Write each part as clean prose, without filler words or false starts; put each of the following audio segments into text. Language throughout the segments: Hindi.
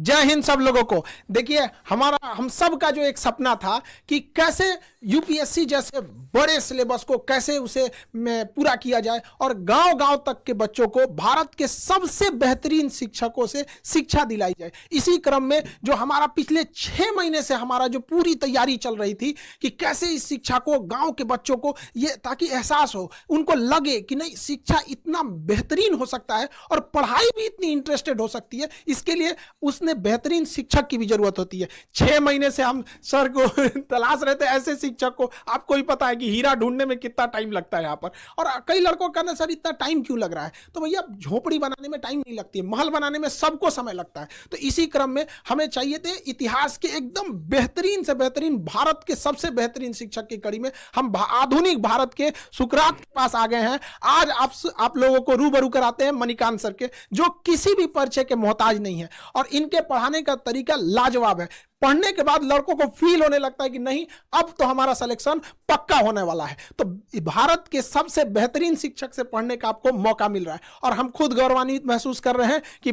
जय हिंद सब लोगों को। देखिए, हम सब का जो एक सपना था कि कैसे यूपीएससी जैसे बड़े सिलेबस को कैसे उसे में पूरा किया जाए और गांव-गांव तक के बच्चों को भारत के सबसे बेहतरीन शिक्षकों से शिक्षा दिलाई जाए। इसी क्रम में जो हमारा पिछले 6 महीने से हमारा जो पूरी तैयारी चल रही थी कि कैसे इस शिक्षा को गांव के बच्चों को ये ताकि एहसास हो, उनको लगे कि नहीं शिक्षा इतना बेहतरीन हो सकता है और पढ़ाई भी इतनी इंटरेस्टेड हो सकती है। इसके लिए उसने बेहतरीन शिक्षक की भी जरूरत होती है। 6 महीने से हम सर को तलाश रहे थे ऐसे शिक्षक को। आपको ही पता है कि हीरा ढूंढने में कितना टाइम लगता है यहाँ पर। और कई लड़कों का कहना सर इतना टाइम क्यों लग रहा है, तो भैया झोपड़ी बनाने में टाइम नहीं लगती है, महल बनाने में सबको समय लगता है। तो इसी क्रम में हमें चाहिए थे इतिहास के एकदम बेहतरीन से बेहतरीन, भारत के सबसे बेहतरीन शिक्षक की कड़ी में हम आधुनिक भारत के सुकरात के पास आ गए हैं। आज आप लोगों को रूबरू कराते हैं मणिकांत सर के, जो किसी भी परिचय के मोहताज नहीं है और इनके पढ़ाने का तरीका लाजवाब है। पढ़ने के बाद लड़कों को फील होने लगता है कि नहीं अब तो हमारा सिलेक्शन पक्का होने वाला है। तो भारत के सबसे बेहतरीन शिक्षक से पढ़ने का आपको मौका मिल रहा है और हम खुद गौरवान्वित महसूस कर रहे हैं कि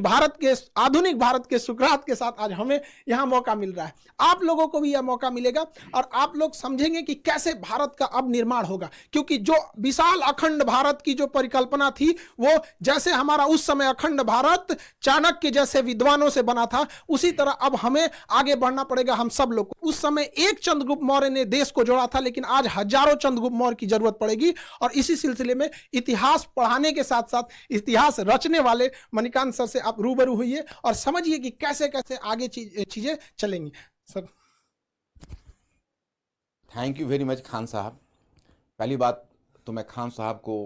आधुनिक भारत के सुकरात के साथ आज हमें यहां मौका मिल रहा है। आप लोगों को भी यह मौका मिलेगा और आप लोग समझेंगे कि कैसे भारत का अब निर्माण होगा, क्योंकि जो विशाल अखंड भारत की जो परिकल्पना थी वो जैसे हमारा उस समय अखंड भारत चाणक्य जैसे विद्वानों से बना था, उसी तरह अब हमें आगे बढ़ना पड़ेगा हम सब लोग को। उस समय एक चंद्रगुप्त मौर्य ने देश को जोड़ा था, लेकिन आज हजारों चंद्रगुप्त मौर्य की जरूरत पड़ेगी। और इसी सिलसिले में इतिहास पढ़ाने के साथ साथ इतिहास रचने वाले मणिकांत सर से आप रूबरू हुइए और समझिए कि कैसे कैसे आगे चीजें चलेंगी। Sir thank you very much Khan साहब। पहली बात तो मैं खान साहब को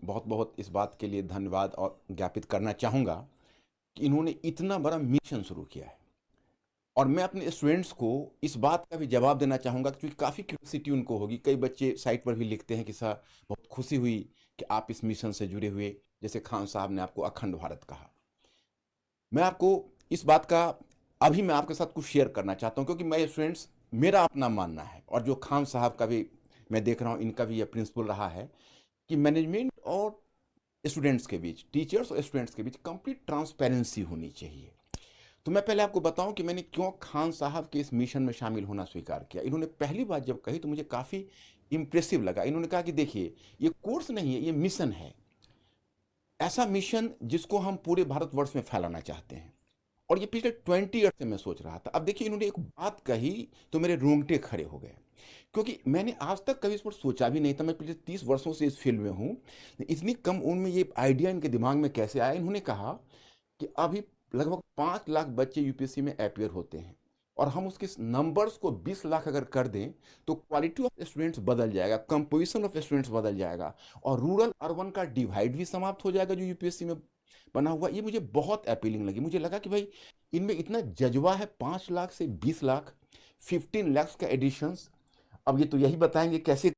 बहुत बहुत इस बात के लिए धन्यवाद और ज्ञापित करना चाहूँगा कि इन्होंने इतना बड़ा मिशन शुरू किया है। और मैं अपने स्टूडेंट्स को इस बात का भी जवाब देना चाहूँगा क्योंकि काफ़ी क्यूरियोसिटी उनको होगी। कई बच्चे साइट पर भी लिखते हैं कि सर बहुत खुशी हुई कि आप इस मिशन से जुड़े हुए, जैसे खान साहब ने आपको अखंड भारत कहा। मैं आपको इस बात का अभी मैं आपके साथ कुछ शेयर करना चाहता हूँ क्योंकि मैं स्टूडेंट्स मेरा अपना मानना है और जो खान साहब का भी मैं देख रहा हूँ इनका भी यह प्रिंसिपल रहा है कि मैनेजमेंट और स्टूडेंट्स के बीच, टीचर्स और स्टूडेंट्स के बीच कंप्लीट ट्रांसपेरेंसी होनी चाहिए। तो मैं पहले आपको बताऊं कि मैंने क्यों खान साहब के इस मिशन में शामिल होना स्वीकार किया। इन्होंने पहली बात जब कही तो मुझे काफ़ी इम्प्रेसिव लगा। इन्होंने कहा कि देखिए ये कोर्स नहीं है, ये मिशन है, ऐसा मिशन जिसको हम पूरे भारतवर्ष में फैलाना चाहते हैं। और ये पिछले 20 ईयर से मैं सोच रहा था। अब देखिए इन्होंने एक बात कही तो मेरे रोंगटे खड़े हो गए क्योंकि मैंने आज तक कभी इस पर सोचा भी नहीं था। मैं पिछले 30 वर्षों से इस फील्ड में हूँ। इतनी कम उम्र में ये आइडिया इनके दिमाग में कैसे आया। इन्होंने कहा कि अभी लगभग 5 लाख बच्चे यूपीएससी में अपीयर होते हैं और हम उसके नंबर्स को 20 लाख अगर कर दें तो क्वालिटी ऑफ स्टूडेंट्स बदल जाएगा, कंपोजिशन ऑफ स्टूडेंट्स बदल जाएगा और रूरल अर्बन का डिवाइड भी समाप्त हो जाएगा जो यूपीएससी में बना हुआ। ये मुझे बहुत अपीलिंग लगी। मुझे लगा कि भाई इनमें इतना जज्बा है। 5 लाख से 20 लाख, 15 लाख का एडिशंस। अब ये तो यही बताएंगे कैसे